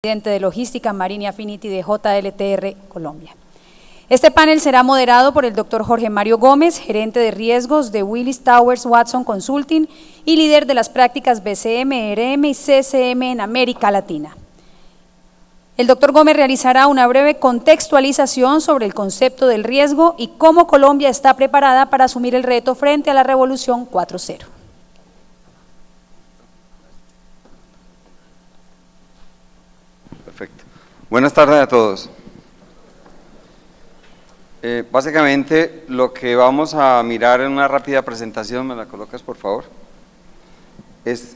Presidente de Logística Marine Affinity de JLTR Colombia. Este panel será moderado por el Dr. Jorge Mario Gómez, gerente de riesgos de Willis Towers Watson Consulting y líder de las prácticas BCM, RM y CCM en América Latina. El Dr. Gómez realizará una breve contextualización sobre el concepto del riesgo y cómo Colombia está preparada para asumir el reto frente a la Revolución 4.0. Perfecto. Buenas tardes a todos. Básicamente lo que vamos a mirar en una rápida presentación, ¿me la colocas por favor? Es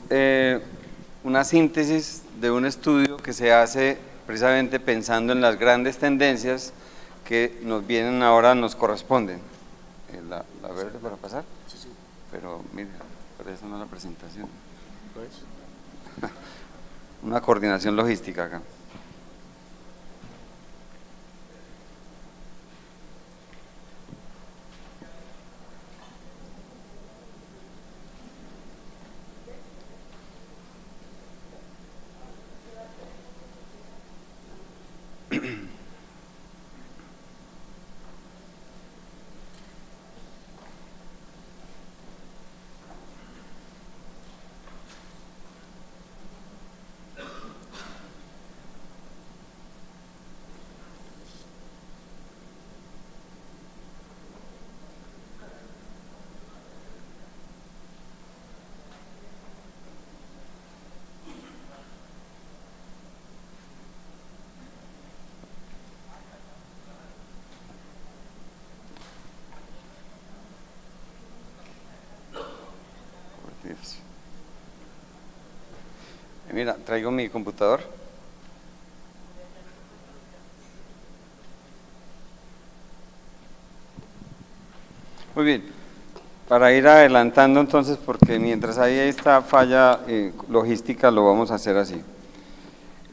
una síntesis de un estudio que se hace precisamente pensando en las grandes tendencias que nos vienen ahora, nos corresponden. ¿La verde para pasar? Sí, sí. Pero mira, por eso no es la presentación. Una coordinación logística acá. Mira, traigo mi computador. Muy bien, para ir adelantando entonces, porque mientras hay esta falla logística lo vamos a hacer así.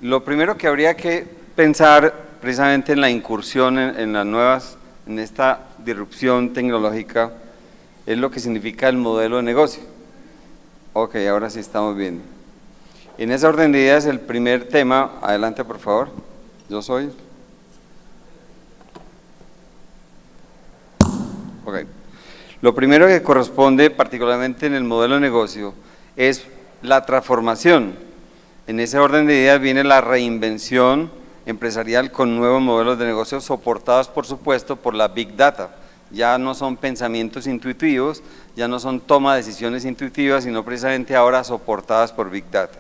Lo primero que habría que pensar precisamente en la incursión en las nuevas, en esta disrupción tecnológica, es lo que significa el modelo de negocio. Ok, ahora sí estamos viendo. En esa orden de ideas, el primer tema, adelante por favor, yo soy. Ok. Lo primero que corresponde, particularmente en el modelo de negocio, es la transformación. En ese orden de ideas viene la reinvención empresarial con nuevos modelos de negocio soportados, por supuesto, por la Big Data. Ya no son pensamientos intuitivos, ya no son toma de decisiones intuitivas, sino precisamente ahora soportadas por Big Data.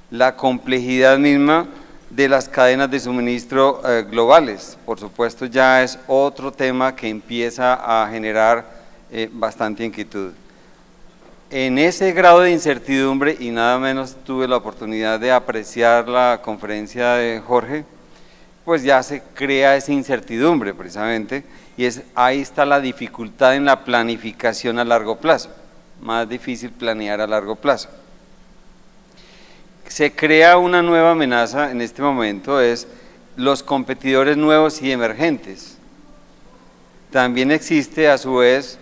La complejidad misma de las cadenas de suministro globales, por supuesto, ya es otro tema que empieza a generar bastante inquietud. En ese grado de incertidumbre, y nada menos tuve la oportunidad de apreciar la conferencia de Jorge, pues ya se crea esa incertidumbre precisamente, y ahí está la dificultad en la planificación a largo plazo, más difícil planear a largo plazo. Se crea una nueva amenaza en este momento, es los competidores nuevos y emergentes. También existe a su vez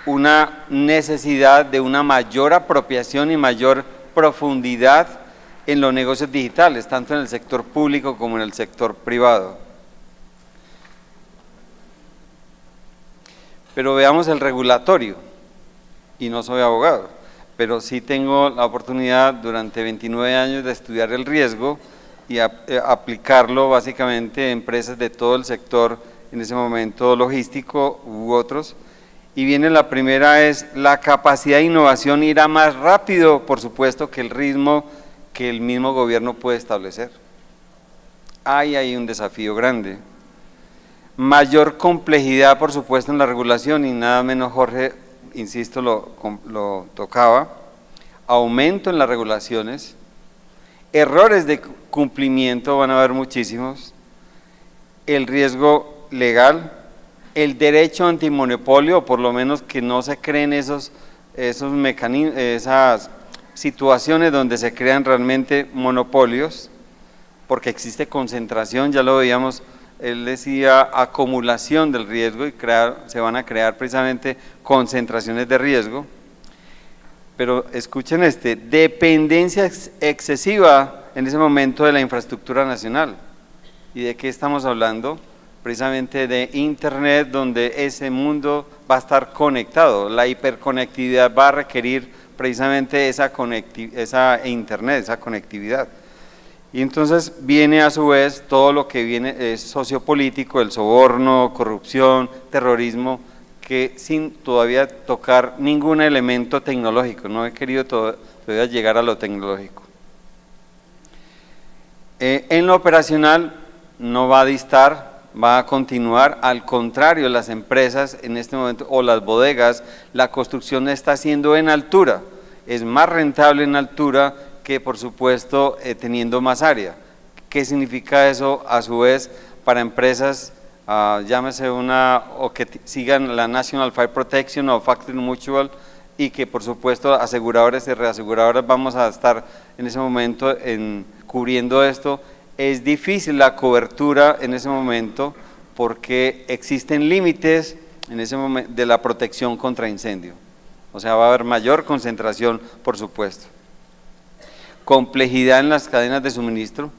una necesidad de una mayor apropiación y mayor profundidad en los negocios digitales, tanto en el sector público como en el sector privado. Pero veamos el regulatorio, y no soy abogado, pero sí tengo la oportunidad durante 29 años de estudiar el riesgo y aplicarlo básicamente a empresas de todo el sector, en ese momento logístico u otros. Y viene la primera, es la capacidad de innovación irá más rápido, por supuesto, que el ritmo que el mismo gobierno puede establecer. Hay un desafío grande. Mayor complejidad, por supuesto, en la regulación, y nada menos Jorge, insisto, lo tocaba, aumento en las regulaciones, errores de cumplimiento van a haber muchísimos, el riesgo legal, el derecho antimonopolio, o por lo menos que no se creen esos mecanismos, esas situaciones donde se crean realmente monopolios, porque existe concentración, ya lo veíamos. Él decía acumulación del riesgo y se van a crear precisamente concentraciones de riesgo. Pero escuchen dependencia excesiva en ese momento de la infraestructura nacional. ¿Y de qué estamos hablando? Precisamente de Internet, donde ese mundo va a estar conectado. La hiperconectividad va a requerir precisamente esa Internet, esa conectividad. Y entonces viene a su vez todo lo que viene es sociopolítico, el soborno, corrupción, terrorismo, que sin todavía tocar ningún elemento tecnológico, no he querido todavía llegar a lo tecnológico. En lo operacional no va a distar, va a continuar, al contrario, las empresas en este momento, o las bodegas, la construcción está haciendo en altura, es más rentable en altura que por supuesto teniendo más área. ¿Qué significa eso a su vez para empresas, llámese o que sigan la National Fire Protection o Factory Mutual, y que por supuesto aseguradores y reaseguradoras vamos a estar en ese momento cubriendo esto? Es difícil la cobertura en ese momento porque existen límites en ese momento de la protección contra incendio, o sea va a haber mayor concentración por supuesto. Complejidad en las cadenas de suministro,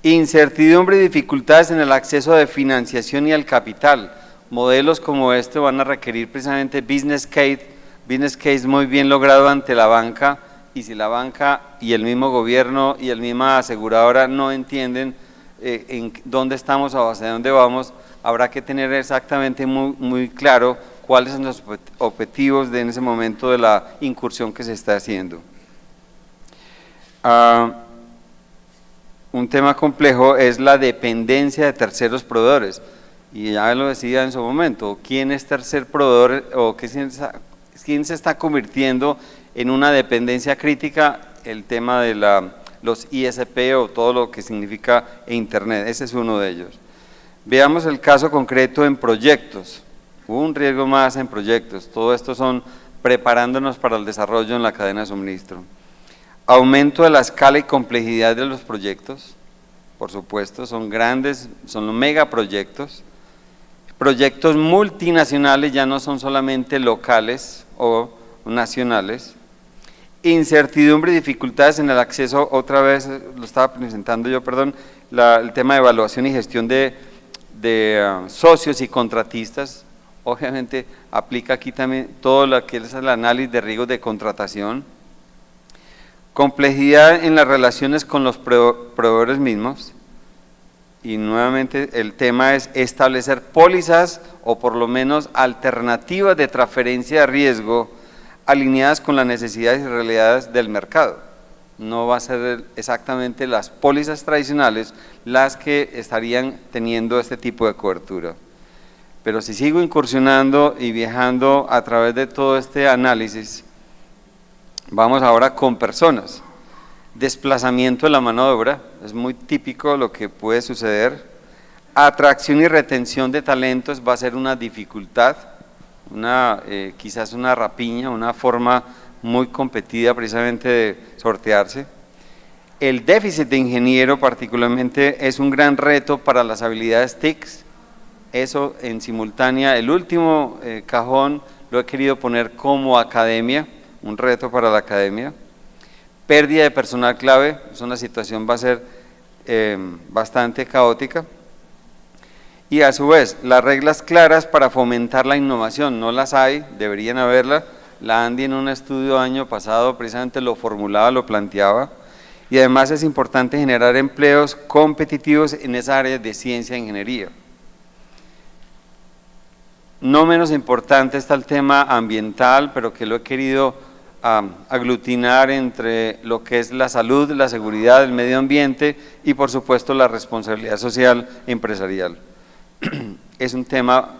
incertidumbre y dificultades en el acceso de financiación y al capital. Modelos como este van a requerir precisamente business case muy bien logrado ante la banca, y si la banca y el mismo gobierno y el misma aseguradora no entienden en dónde estamos o hacia dónde vamos, habrá que tener exactamente muy claro cuáles son los objetivos en ese momento de la incursión que se está haciendo. Un tema complejo es la dependencia de terceros proveedores, y ya lo decía en su momento, ¿quién es tercer proveedor o quién se está convirtiendo en una dependencia crítica? El tema de los ISP o todo lo que significa Internet, ese es uno de ellos. Veamos el caso concreto en proyectos, hubo un riesgo más en proyectos, todo esto son preparándonos para el desarrollo en la cadena de suministro. Aumento de la escala y complejidad de los proyectos, por supuesto, son grandes, son megaproyectos. Proyectos multinacionales, ya no son solamente locales o nacionales. Incertidumbre y dificultades en el acceso, otra vez lo estaba presentando yo, perdón, el tema de evaluación y gestión de socios y contratistas. Obviamente aplica aquí también todo lo que es el análisis de riesgos de contratación. Complejidad en las relaciones con los proveedores mismos, y nuevamente el tema es establecer pólizas o por lo menos alternativas de transferencia de riesgo alineadas con las necesidades y realidades del mercado. No va a ser exactamente las pólizas tradicionales las que estarían teniendo este tipo de cobertura. Pero si sigo incursionando y viajando a través de todo este análisis, vamos ahora con personas. Desplazamiento de la mano de obra, es muy típico lo que puede suceder. Atracción y retención de talentos va a ser una dificultad, quizás una rapiña, una forma muy competida precisamente de sortearse. El déficit de ingeniero particularmente es un gran reto para las habilidades TICs, eso en simultánea. El último cajón lo he querido poner como academia, un reto para la academia. Pérdida de personal clave, es una situación va a ser bastante caótica. Y a su vez, las reglas claras para fomentar la innovación, no las hay, deberían haberla. La ANDI en un estudio año pasado precisamente lo formulaba, lo planteaba. Y además es importante generar empleos competitivos en esa área de ciencia e ingeniería. No menos importante está el tema ambiental, pero que lo he querido aglutinar entre lo que es la salud, la seguridad, el medio ambiente y por supuesto la responsabilidad social empresarial. Es un tema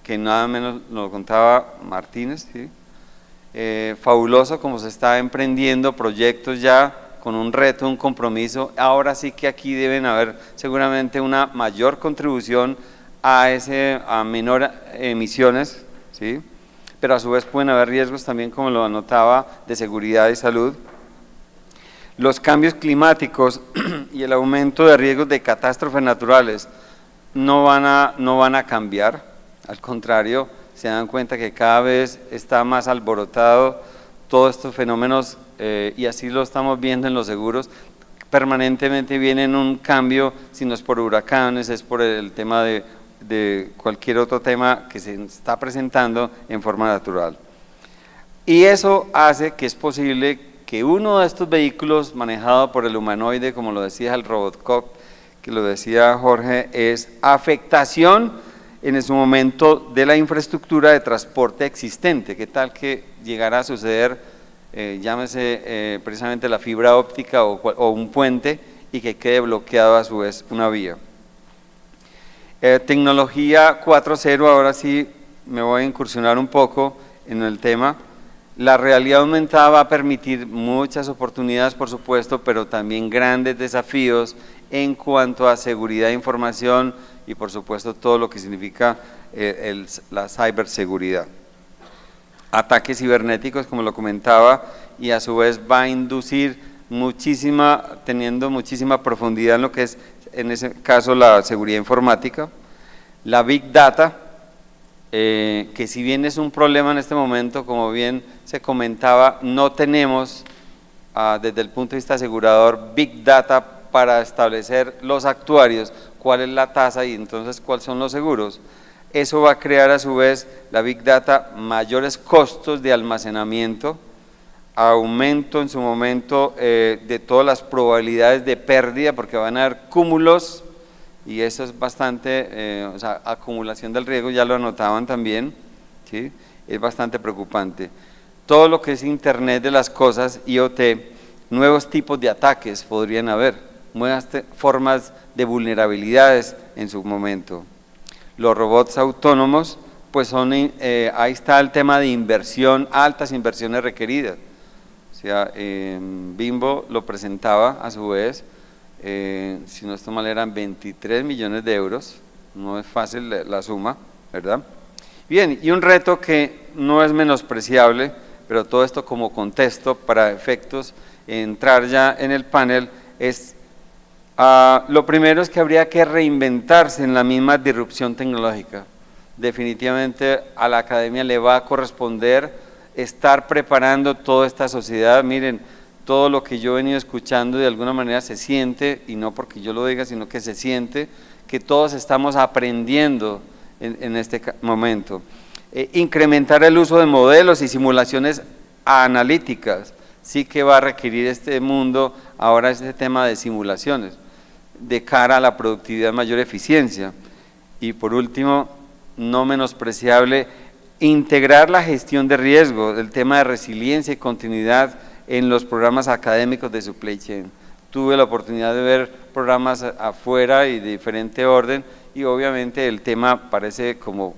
que nada menos lo contaba Martínez, ¿sí? Fabuloso como se está emprendiendo proyectos ya con un reto, un compromiso. Ahora sí que aquí deben haber seguramente una mayor contribución a menor emisiones, ¿sí? Pero a su vez pueden haber riesgos también, como lo anotaba, de seguridad y salud. Los cambios climáticos y el aumento de riesgos de catástrofes naturales no van a cambiar, al contrario, se dan cuenta que cada vez está más alborotado todos estos fenómenos y así lo estamos viendo en los seguros. permanentemente viene en un cambio, si no es por huracanes, es por el tema de cualquier otro tema que se está presentando en forma natural. Y eso hace que es posible que uno de estos vehículos manejado por el humanoide, como lo decía el Robocop, que lo decía Jorge, es afectación en su momento de la infraestructura de transporte existente. ¿Qué tal que llegara a suceder, llámese precisamente la fibra óptica o un puente, y que quede bloqueado a su vez una vía? Tecnología 4.0, ahora sí me voy a incursionar un poco en el tema. La realidad aumentada va a permitir muchas oportunidades, por supuesto, pero también grandes desafíos en cuanto a seguridad de información y, por supuesto, todo lo que significa la ciberseguridad. Ataques cibernéticos, como lo comentaba, y a su vez va a inducir teniendo muchísima profundidad en lo que es, en ese caso, la seguridad informática. La Big Data, que si bien es un problema en este momento, como bien se comentaba, no tenemos desde el punto de vista asegurador Big Data para establecer los actuarios, cuál es la tasa y entonces cuáles son los seguros. Eso va a crear a su vez, la Big Data, mayores costos de almacenamiento, aumento en su momento de todas las probabilidades de pérdida, porque van a haber cúmulos, y eso es bastante, o sea, acumulación del riesgo, ya lo anotaban también, ¿sí? Es bastante preocupante. Todo lo que es Internet de las cosas, IoT, nuevos tipos de ataques podrían haber, nuevas formas de vulnerabilidades en su momento. Los robots autónomos, pues son, ahí está el tema de inversión, altas inversiones requeridas. O sea, Bimbo lo presentaba a su vez, si no estoy mal eran 23 millones de euros, no es fácil la suma, ¿verdad? Bien, y un reto que no es menospreciable, pero todo esto como contexto para efectos, entrar ya en el panel, es lo primero es que habría que reinventarse en la misma disrupción tecnológica. Definitivamente a la academia le va a corresponder estar preparando toda esta sociedad. Miren, todo lo que yo he venido escuchando de alguna manera se siente, y no porque yo lo diga, sino que se siente que todos estamos aprendiendo en este momento. Incrementar el uso de modelos y simulaciones analíticas, sí que va a requerir este mundo ahora este tema de simulaciones, de cara a la productividad, mayor eficiencia. Y por último, no menospreciable, integrar la gestión de riesgo, el tema de resiliencia y continuidad en los programas académicos de supply chain. Tuve la oportunidad de ver programas afuera y de diferente orden, y obviamente el tema parece como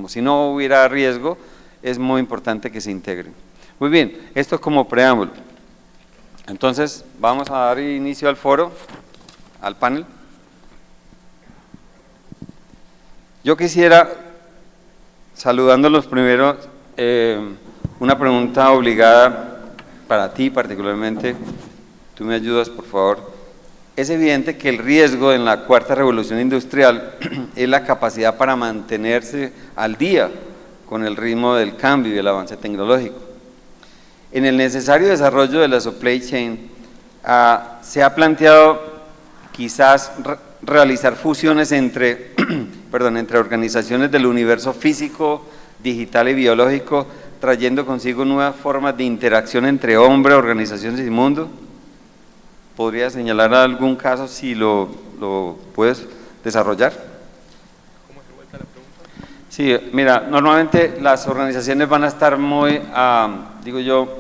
si no hubiera riesgo, es muy importante que se integre. Muy bien, esto como preámbulo. Entonces, vamos a dar inicio al foro, al panel. Yo quisiera, saludándolos primero, una pregunta obligada para ti particularmente, tú me ayudas por favor. Es evidente que el riesgo en la cuarta revolución industrial es la capacidad para mantenerse al día con el ritmo del cambio y el avance tecnológico. En el necesario desarrollo de la supply chain se ha planteado quizás realizar fusiones entre organizaciones del universo físico, digital y biológico, trayendo consigo nuevas formas de interacción entre hombre, organizaciones y mundo. ¿Podría señalar algún caso si lo puedes desarrollar? ¿Cómo es de vuelta la pregunta? Sí, mira, normalmente las organizaciones van a estar muy, digo yo,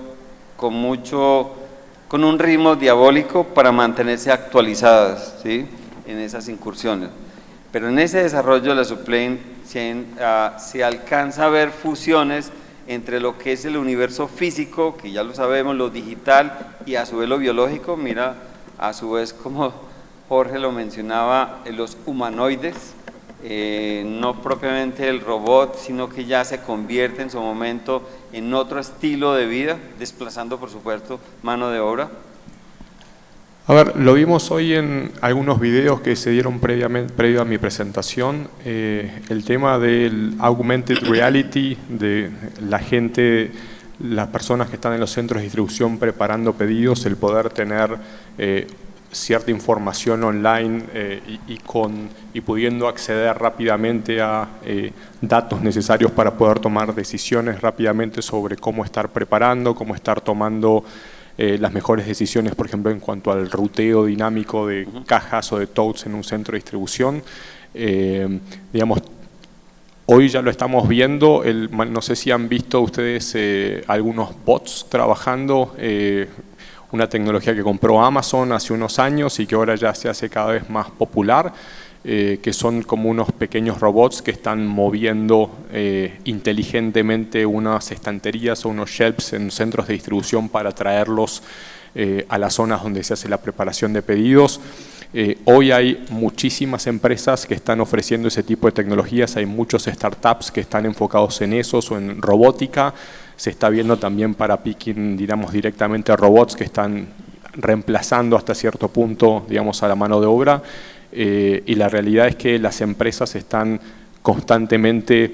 con un ritmo diabólico para mantenerse actualizadas, ¿sí?, en esas incursiones. Pero en ese desarrollo de la supply chain se alcanza a ver fusiones entre lo que es el universo físico, que ya lo sabemos, lo digital, y a su vez lo biológico. Mira, a su vez, como Jorge lo mencionaba, los humanoides, no propiamente el robot, sino que ya se convierte en su momento en otro estilo de vida, desplazando por supuesto mano de obra. A ver, lo vimos hoy en algunos videos que se dieron previo a mi presentación, el tema del augmented reality, de la gente, las personas que están en los centros de distribución preparando pedidos, el poder tener cierta información online y pudiendo acceder rápidamente a datos necesarios para poder tomar decisiones rápidamente sobre cómo estar preparando, cómo estar tomando las mejores decisiones, por ejemplo, en cuanto al ruteo dinámico de cajas o de totes en un centro de distribución. Digamos, hoy ya lo estamos viendo, no sé si han visto ustedes algunos bots trabajando, una tecnología que compró Amazon hace unos años y que ahora ya se hace cada vez más popular, que son como unos pequeños robots que están moviendo inteligentemente unas estanterías o unos shelves en centros de distribución para traerlos a las zonas donde se hace la preparación de pedidos. Hoy hay muchísimas empresas que están ofreciendo ese tipo de tecnologías, hay muchos startups que están enfocados en esos o en robótica. Se está viendo también para picking, digamos, directamente robots que están reemplazando hasta cierto punto, digamos, a la mano de obra. Y la realidad es que las empresas están constantemente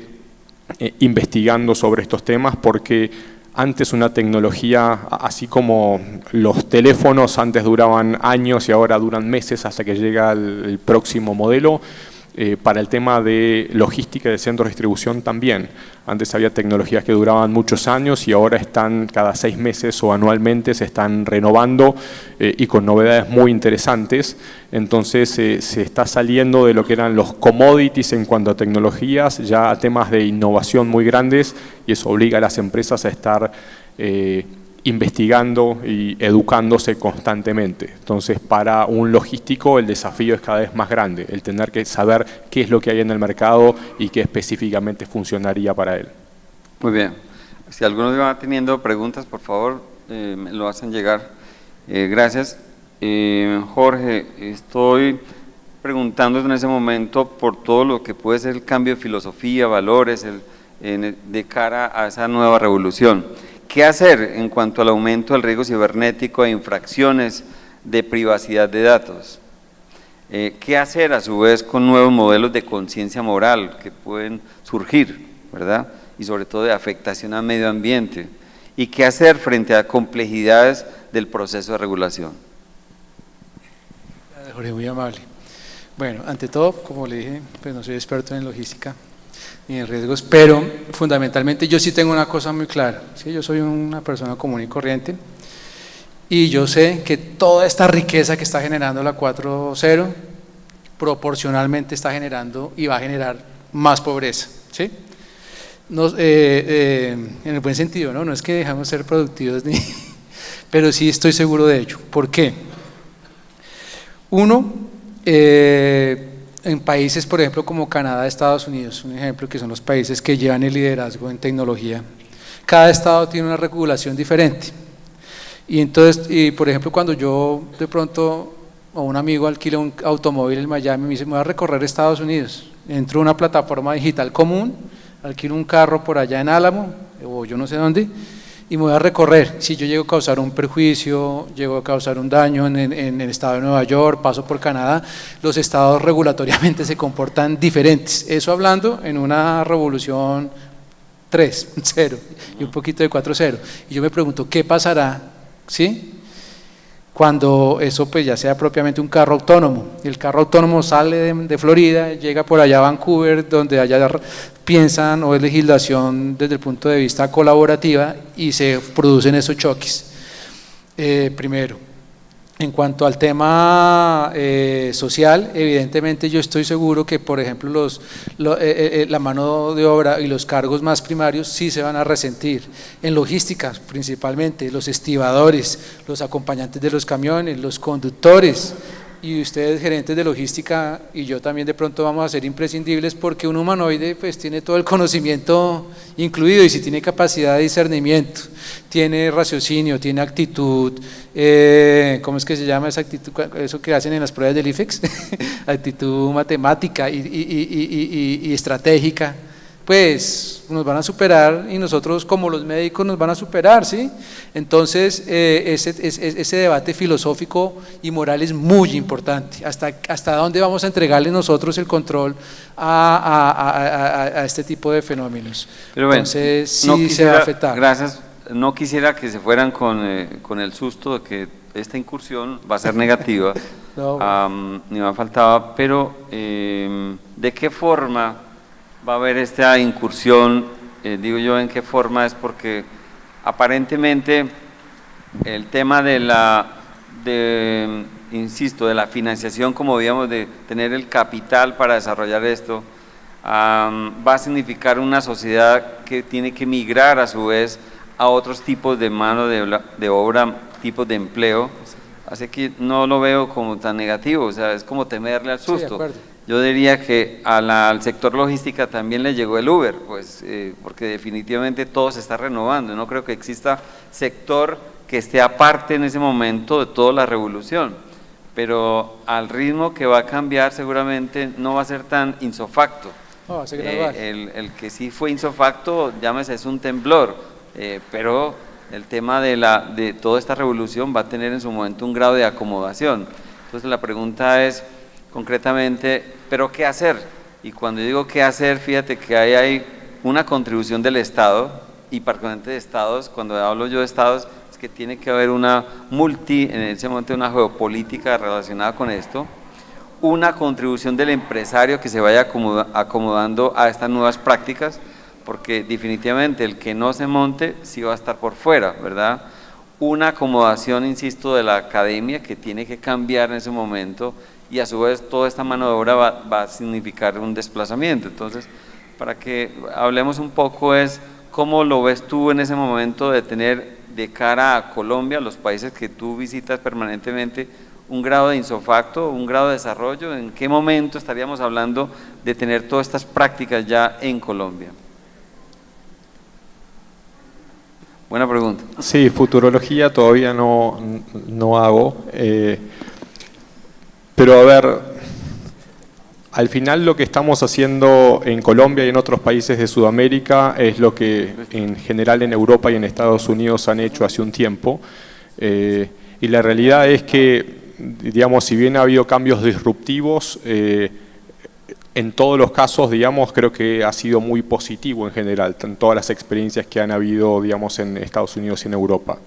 investigando sobre estos temas porque antes una tecnología, así como los teléfonos antes duraban años y ahora duran meses hasta que llega el próximo modelo, para el tema de logística de centros de distribución también. Antes había tecnologías que duraban muchos años y ahora están cada 6 meses o anualmente se están renovando y con novedades muy interesantes. Entonces se está saliendo de lo que eran los commodities en cuanto a tecnologías ya a temas de innovación muy grandes y eso obliga a las empresas a estar investigando y educándose constantemente. Entonces, para un logístico el desafío es cada vez más grande, el tener que saber qué es lo que hay en el mercado y qué específicamente funcionaría para él. Muy bien. Si algunos van teniendo preguntas, por favor, me lo hacen llegar. Gracias. Jorge, estoy preguntando en ese momento por todo lo que puede ser el cambio de filosofía, valores, de cara a esa nueva revolución. ¿Qué hacer en cuanto al aumento del riesgo cibernético e infracciones de privacidad de datos? ¿Qué hacer a su vez con nuevos modelos de conciencia moral que pueden surgir, ¿verdad? Y sobre todo de afectación al medio ambiente. ¿Y qué hacer frente a complejidades del proceso de regulación? Jorge, muy amable. Bueno, ante todo, como le dije, pues no soy experto en logística ni en riesgos, pero fundamentalmente yo sí tengo una cosa muy clara, ¿sí? Yo soy una persona común y corriente y yo sé que toda esta riqueza que está generando la 4.0 proporcionalmente está generando y va a generar más pobreza, ¿sí? En el buen sentido, ¿no? No es que dejamos de ser productivos, pero sí estoy seguro de ello. ¿Por qué? Uno, en países, por ejemplo, como Canadá, Estados Unidos, un ejemplo que son los países que llevan el liderazgo en tecnología, cada estado tiene una regulación diferente. Y entonces, por ejemplo, cuando yo de pronto o un amigo alquila un automóvil en Miami, me dice, me voy a recorrer Estados Unidos, entro a una plataforma digital común, alquilo un carro por allá en Álamo, o yo no sé dónde, y me voy a recorrer. Si yo llego a causar un perjuicio, llego a causar un daño en el estado de Nueva York, paso por Canadá, los estados regulatoriamente se comportan diferentes. Eso hablando en una revolución 3.0 y un poquito de 4.0. Y yo me pregunto, ¿qué pasará? ¿Sí? Cuando eso pues ya sea propiamente un carro autónomo. El carro autónomo sale de Florida, llega por allá a Vancouver, donde allá piensan o es legislación desde el punto de vista colaborativa y se producen esos choques. Primero, en cuanto al tema social, evidentemente yo estoy seguro que, por ejemplo, la mano de obra y los cargos más primarios sí se van a resentir. En logística, principalmente, los estibadores, los acompañantes de los camiones, los conductores, y ustedes gerentes de logística y yo también de pronto vamos a ser imprescindibles porque un humanoide pues tiene todo el conocimiento incluido y si tiene capacidad de discernimiento, tiene raciocinio, tiene actitud, ¿cómo es que se llama esa actitud? Eso que hacen en las pruebas del IFEX, actitud matemática y estratégica, pues nos van a superar y nosotros como los médicos nos van a superar, ¿sí? Entonces ese debate filosófico y moral es muy importante, hasta dónde vamos a entregarle nosotros el control a este tipo de fenómenos. Pero bueno, entonces sí no quisiera, se va a afectar. Gracias, no quisiera que se fueran con el susto de que esta incursión va a ser negativa, No. ni me faltaba, pero ¿de qué forma va a haber esta incursión? Digo yo, ¿en qué forma? Es porque aparentemente el tema insisto, de la financiación, como digamos, de tener el capital para desarrollar esto, va a significar una sociedad que tiene que migrar a su vez a otros tipos de mano de obra, tipos de empleo, así que no lo veo como tan negativo, o sea, es como temerle al susto. Sí, de acuerdo. Yo diría que al sector logística también le llegó el Uber, pues, porque definitivamente todo se está renovando, no creo que exista sector que esté aparte en ese momento de toda la revolución, pero al ritmo que va a cambiar seguramente no va a ser tan insofacto. No, va a ser gradual. El que sí fue insofacto, llámese, es un temblor, pero el tema de toda esta revolución va a tener en su momento un grado de acomodación. Entonces la pregunta es concretamente, ¿pero qué hacer? Y cuando digo qué hacer, fíjate que ahí hay una contribución del Estado, y particularmente de Estados. Cuando hablo yo de Estados, es que tiene que haber una en ese momento una geopolítica relacionada con esto, una contribución del empresario que se vaya acomodando a estas nuevas prácticas, porque definitivamente el que no se monte sí va a estar por fuera, ¿verdad? Una acomodación, insisto, de la academia que tiene que cambiar en ese momento, y a su vez toda esta mano de obra va a significar un desplazamiento. Entonces, para que hablemos un poco, es cómo lo ves tú en ese momento de tener de cara a Colombia, los países que tú visitas permanentemente, un grado de insofacto, un grado de desarrollo. ¿En qué momento estaríamos hablando de tener todas estas prácticas ya en Colombia? Buena pregunta. Sí, futurología todavía no hago, pero a ver, al final lo que estamos haciendo en Colombia y en otros países de Sudamérica es lo que en general en Europa y en Estados Unidos han hecho hace un tiempo, y la realidad es que, digamos, si bien ha habido cambios disruptivos, en todos los casos, digamos, creo que ha sido muy positivo en general, en todas las experiencias que han habido, digamos, en Estados Unidos y en Europa.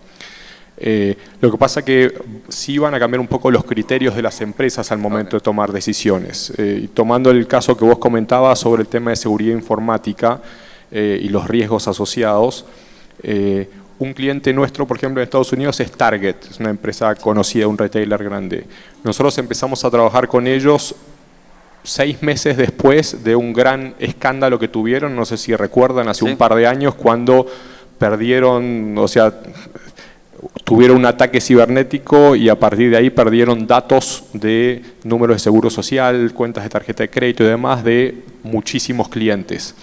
Lo que pasa que sí van a cambiar un poco los criterios de las empresas al momento de tomar decisiones. Y tomando el caso que vos comentabas sobre el tema de seguridad informática y los riesgos asociados, un cliente nuestro, por ejemplo, en Estados Unidos es Target, es una empresa conocida, un retailer grande. Nosotros empezamos a trabajar con ellos 6 meses después de un gran escándalo que tuvieron, no sé si recuerdan, hace un par de años, cuando perdieron, o sea, tuvieron un ataque cibernético y a partir de ahí perdieron datos de números de seguro social, cuentas de tarjeta de crédito y demás de muchísimos clientes.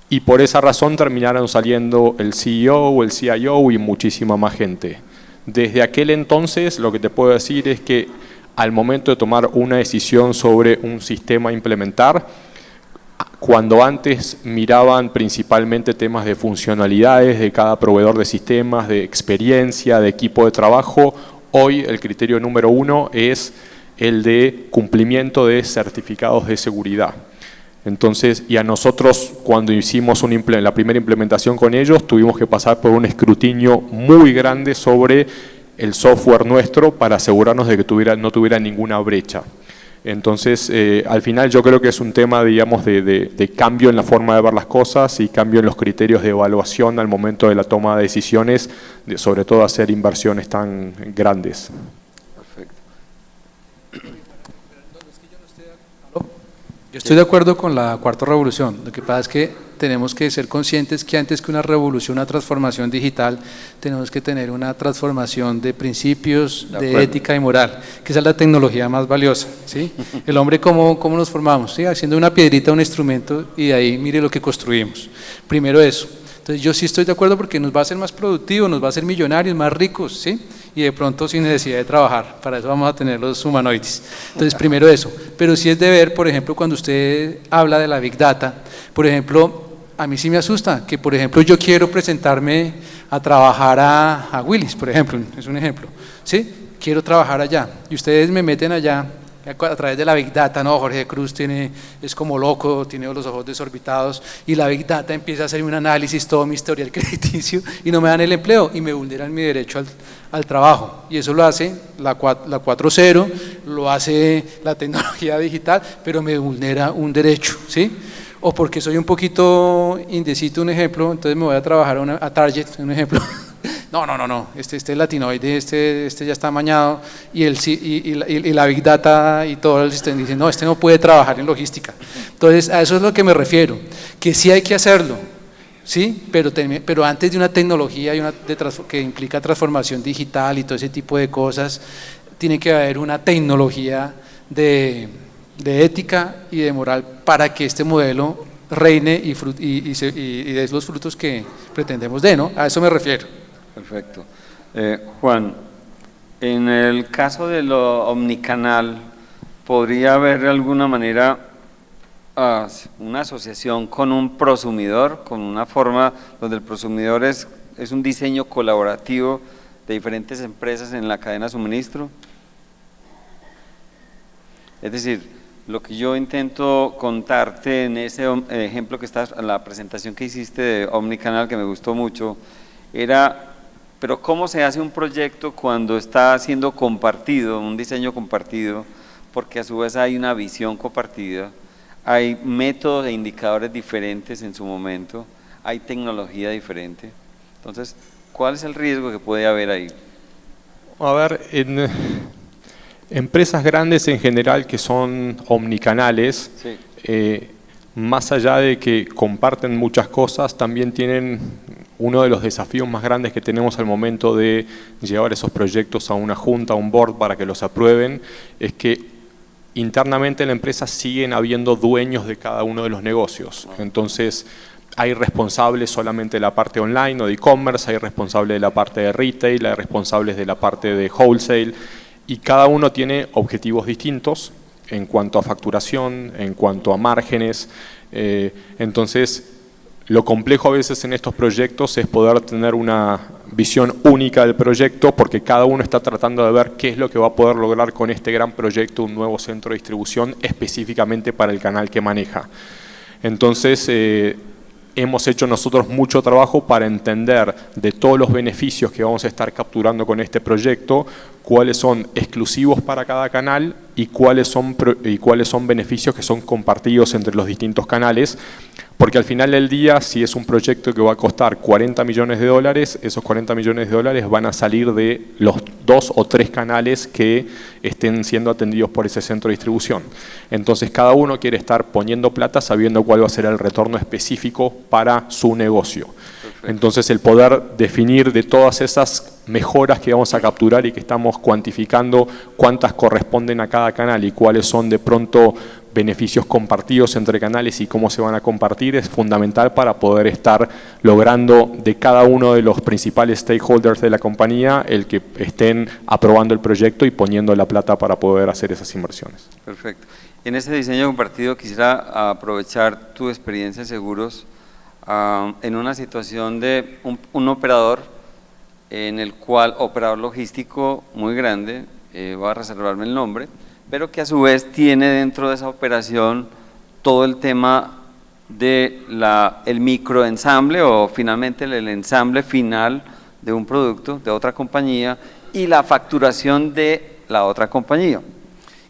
Y por esa razón terminaron saliendo el CEO, el CIO y muchísima más gente. Desde aquel entonces, lo que te puedo decir es que al momento de tomar una decisión sobre un sistema a implementar, cuando antes miraban principalmente temas de funcionalidades de cada proveedor de sistemas, de experiencia, de equipo de trabajo, hoy el criterio número 1 es el de cumplimiento de certificados de seguridad. Entonces, y a nosotros cuando hicimos la primera implementación con ellos, tuvimos que pasar por un escrutinio muy grande sobre el software nuestro para asegurarnos de que no tuviera ninguna brecha. Entonces, al final yo creo que es un tema, digamos, de cambio en la forma de ver las cosas y cambio en los criterios de evaluación al momento de la toma de decisiones, sobre todo hacer inversiones tan grandes. Perfecto. Yo estoy de acuerdo con la cuarta revolución. Lo que pasa es que tenemos que ser conscientes que antes que una revolución, una transformación digital, tenemos que tener una transformación de principios, de ética y moral, que esa es la tecnología más valiosa, ¿sí? El hombre, ¿cómo nos formamos? ¿Sí? Haciendo una piedrita, un instrumento, y de ahí mire lo que construimos. Primero eso. Entonces yo sí estoy de acuerdo porque nos va a hacer más productivos, nos va a hacer millonarios, más ricos, ¿sí? Y de pronto sin necesidad de trabajar, para eso vamos a tener los humanoides. Entonces primero eso, pero sí es de ver, por ejemplo, cuando usted habla de la Big Data, por ejemplo, a mí sí me asusta que, por ejemplo, yo quiero presentarme a trabajar a Willis, por ejemplo, es un ejemplo, ¿sí? Quiero trabajar allá, y ustedes me meten allá a través de la Big Data, ¿no? Jorge Cruz es como loco, tiene los ojos desorbitados, y la Big Data empieza a hacer un análisis, todo mi historial crediticio, y no me dan el empleo, y me vulneran mi derecho al trabajo. Y eso lo hace la 4.0, lo hace la tecnología digital, pero me vulnera un derecho, ¿sí? O porque soy un poquito indeciso, un ejemplo, entonces me voy a trabajar a Target, un ejemplo. No, este latinoide, este ya está amañado, y la Big Data y todo el sistema dicen, no, este no puede trabajar en logística. Entonces, a eso es lo que me refiero, que sí hay que hacerlo, ¿sí? Pero antes de una tecnología que implica transformación digital y todo ese tipo de cosas, tiene que haber una tecnología de ética y de moral para que este modelo reine y dé los frutos que pretendemos de, ¿no? A eso me refiero. Perfecto. Juan, en el caso de lo omnicanal, ¿podría haber de alguna manera una asociación con un prosumidor, con una forma donde el prosumidor es un diseño colaborativo de diferentes empresas en la cadena de suministro? Es decir, lo que yo intento contarte en ese ejemplo que estás, en la presentación que hiciste de omnicanal, que me gustó mucho, era, pero ¿cómo se hace un proyecto cuando está siendo compartido, un diseño compartido? Porque a su vez hay una visión compartida, hay métodos e indicadores diferentes en su momento, hay tecnología diferente. Entonces, ¿cuál es el riesgo que puede haber ahí? A ver, en empresas grandes en general que son omnicanales, sí, más allá de que comparten muchas cosas, también tienen uno de los desafíos más grandes que tenemos al momento de llevar esos proyectos a una junta, a un board para que los aprueben, es que internamente en la empresa siguen habiendo dueños de cada uno de los negocios. Entonces, hay responsables solamente de la parte online o de e-commerce, hay responsables de la parte de retail, hay responsables de la parte de wholesale, y cada uno tiene objetivos distintos en cuanto a facturación, en cuanto a márgenes. Entonces, lo complejo a veces en estos proyectos es poder tener una visión única del proyecto, porque cada uno está tratando de ver qué es lo que va a poder lograr con este gran proyecto, un nuevo centro de distribución específicamente para el canal que maneja. Entonces, hemos hecho nosotros mucho trabajo para entender de todos los beneficios que vamos a estar capturando con este proyecto, cuáles son exclusivos para cada canal y cuáles son beneficios que son compartidos entre los distintos canales, porque al final del día, si es un proyecto que va a costar $40 millones, esos $40 millones van a salir de los 2 o 3 canales que estén siendo atendidos por ese centro de distribución. Entonces, cada uno quiere estar poniendo plata sabiendo cuál va a ser el retorno específico para su negocio. Perfecto. Entonces, el poder definir de todas esas mejoras que vamos a capturar y que estamos cuantificando cuántas corresponden a cada canal y cuáles son de pronto beneficios compartidos entre canales y cómo se van a compartir, es fundamental para poder estar logrando de cada uno de los principales stakeholders de la compañía el que estén aprobando el proyecto y poniendo la plata para poder hacer esas inversiones. Perfecto. En ese diseño compartido quisiera aprovechar tu experiencia en seguros en una situación de un operador en el cual, operador logístico muy grande, voy a reservarme el nombre, pero que a su vez tiene dentro de esa operación todo el tema de el microensamble o finalmente el ensamble final de un producto de otra compañía y la facturación de la otra compañía.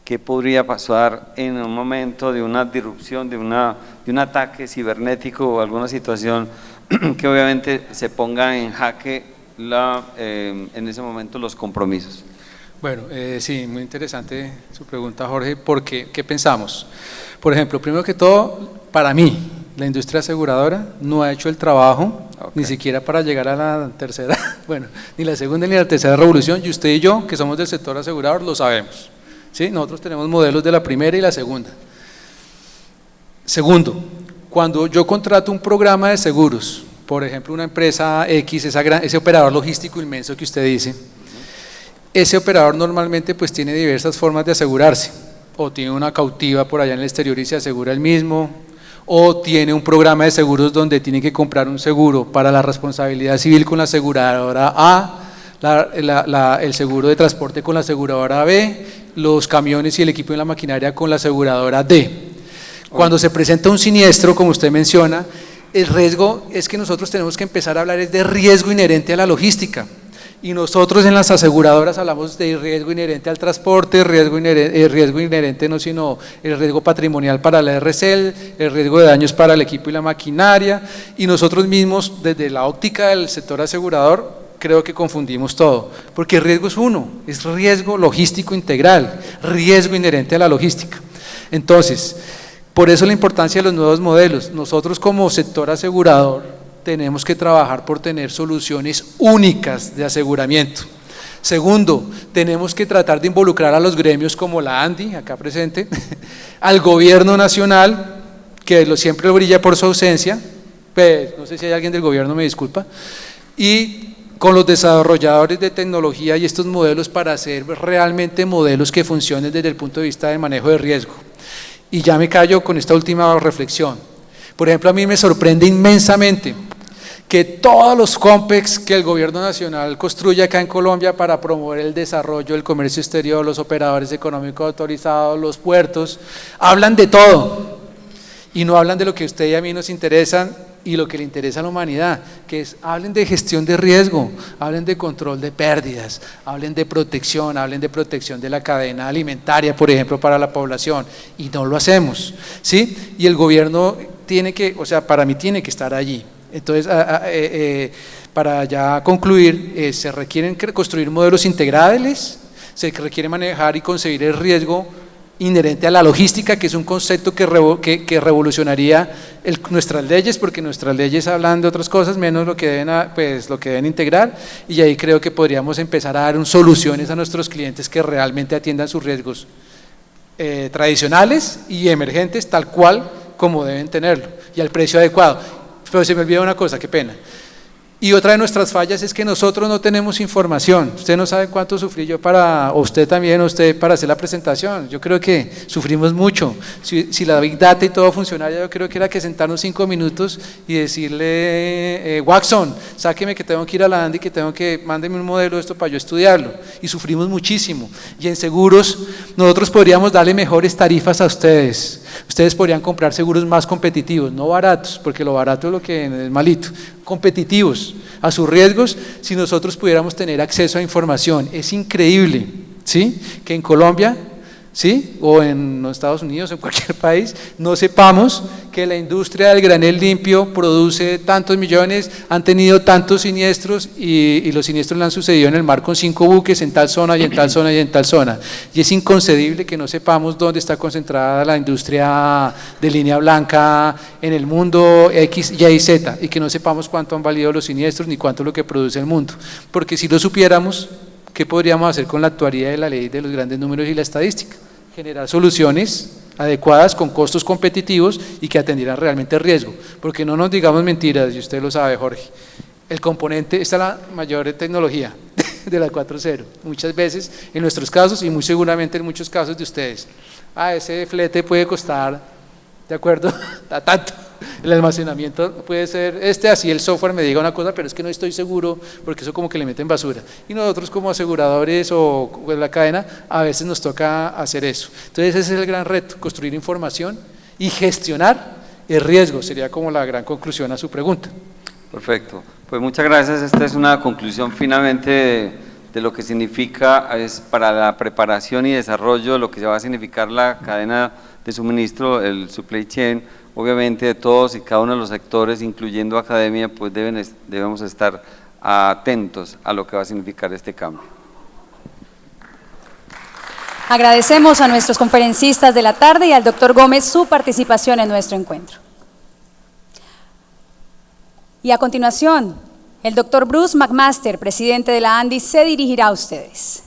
¿Qué podría pasar en un momento de una disrupción, de un ataque cibernético o alguna situación que obviamente se ponga en jaque en ese momento los compromisos? Bueno, sí, muy interesante su pregunta, Jorge, porque ¿qué pensamos? Por ejemplo, primero que todo, para mí, la industria aseguradora no ha hecho el trabajo, ni siquiera para llegar a la tercera, bueno, ni la segunda ni la tercera revolución, y usted y yo, que somos del sector asegurador, lo sabemos, ¿sí? Nosotros tenemos modelos de la primera y la segunda. Segundo, cuando yo contrato un programa de seguros, por ejemplo, una empresa X, ese operador logístico inmenso que usted dice, ese operador normalmente pues tiene diversas formas de asegurarse, o tiene una cautiva por allá en el exterior y se asegura el mismo, o tiene un programa de seguros donde tiene que comprar un seguro para la responsabilidad civil con la aseguradora A, el seguro de transporte con la aseguradora B, los camiones y el equipo y la maquinaria con la aseguradora D. Cuando se presenta un siniestro, como usted menciona, el riesgo es que nosotros tenemos que empezar a hablar de riesgo inherente a la logística. Y nosotros en las aseguradoras hablamos de riesgo inherente al transporte, riesgo inherente no sino el riesgo patrimonial para la RCL, el riesgo de daños para el equipo y la maquinaria, y nosotros mismos desde la óptica del sector asegurador creo que confundimos todo, porque el riesgo es uno, es riesgo logístico integral, riesgo inherente a la logística. Entonces, por eso la importancia de los nuevos modelos. Nosotros como sector asegurador tenemos que trabajar por tener soluciones únicas de aseguramiento. Segundo, tenemos que tratar de involucrar a los gremios como la ANDI, acá presente, al gobierno nacional, que siempre brilla por su ausencia, pues, no sé si hay alguien del gobierno, me disculpa, y con los desarrolladores de tecnología y estos modelos para hacer realmente modelos que funcionen desde el punto de vista del manejo de riesgo. Y ya me callo con esta última reflexión. Por ejemplo, a mí me sorprende inmensamente que todos los COMPEX que el gobierno nacional construye acá en Colombia para promover el desarrollo del comercio exterior, los operadores económicos autorizados, los puertos, hablan de todo y no hablan de lo que a usted y a mí nos interesa y lo que le interesa a la humanidad, que es, hablen de gestión de riesgo, hablen de control de pérdidas, hablen de protección de la cadena alimentaria, por ejemplo, para la población, y no lo hacemos, ¿sí? Y el gobierno tiene que, o sea, para mí tiene que estar allí. Entonces, para ya concluir, se requieren construir modelos integrales, se requiere manejar y concebir el riesgo inherente a la logística, que es un concepto que revolucionaría nuestras leyes, porque nuestras leyes hablan de otras cosas, menos lo que deben integrar, y ahí creo que podríamos empezar a dar soluciones a nuestros clientes que realmente atiendan sus riesgos tradicionales y emergentes, tal cual como deben tenerlo, y al precio adecuado. Pero se me olvidó una cosa, qué pena. Y otra de nuestras fallas es que nosotros no tenemos información. Usted no sabe cuánto sufrí yo o usted también, para hacer la presentación. Yo creo que sufrimos mucho. Si la Big Data y todo funcionara, yo creo que era que sentarnos 5 minutos y decirle, Watson, sáqueme que tengo que ir a la ANDI, mándeme un modelo de esto para yo estudiarlo. Y sufrimos muchísimo. Y en seguros, nosotros podríamos darle mejores tarifas a ustedes. Ustedes podrían comprar seguros más competitivos, no baratos, porque lo barato es lo que es malito, competitivos a sus riesgos, si nosotros pudiéramos tener acceso a información. Es increíble, ¿sí?, que en Colombia, ¿sí?, o en Estados Unidos, en cualquier país, no sepamos que la industria del granel limpio produce tantos millones, han tenido tantos siniestros y los siniestros le han sucedido en el mar con 5 buques en tal zona y en tal zona y en tal zona. Y es inconcebible que no sepamos dónde está concentrada la industria de línea blanca en el mundo X, Y y Z, y que no sepamos cuánto han valido los siniestros ni cuánto es lo que produce el mundo. Porque si lo supiéramos, ¿qué podríamos hacer con la actualidad de la ley de los grandes números y la estadística? Generar soluciones adecuadas con costos competitivos y que atendieran realmente el riesgo, porque no nos digamos mentiras, y usted lo sabe, Jorge, el componente, esta es la mayor tecnología de la 4.0, muchas veces en nuestros casos y muy seguramente en muchos casos de ustedes, ese flete puede costar, ¿de acuerdo?, a tanto. El almacenamiento puede ser así el software me diga una cosa, pero es que no estoy seguro, porque eso como que le meten basura. Y nosotros como aseguradores o la cadena, a veces nos toca hacer eso. Entonces ese es el gran reto, construir información y gestionar el riesgo, sería como la gran conclusión a su pregunta. Perfecto, pues muchas gracias. Esta es una conclusión finalmente de lo que significa para la preparación y desarrollo, lo que va a significar la cadena de suministro, el supply chain. Obviamente de todos y cada uno de los sectores, incluyendo academia, pues debemos estar atentos a lo que va a significar este cambio. Agradecemos a nuestros conferencistas de la tarde y al doctor Gómez su participación en nuestro encuentro. Y a continuación, el doctor Bruce McMaster, presidente de la ANDI, se dirigirá a ustedes.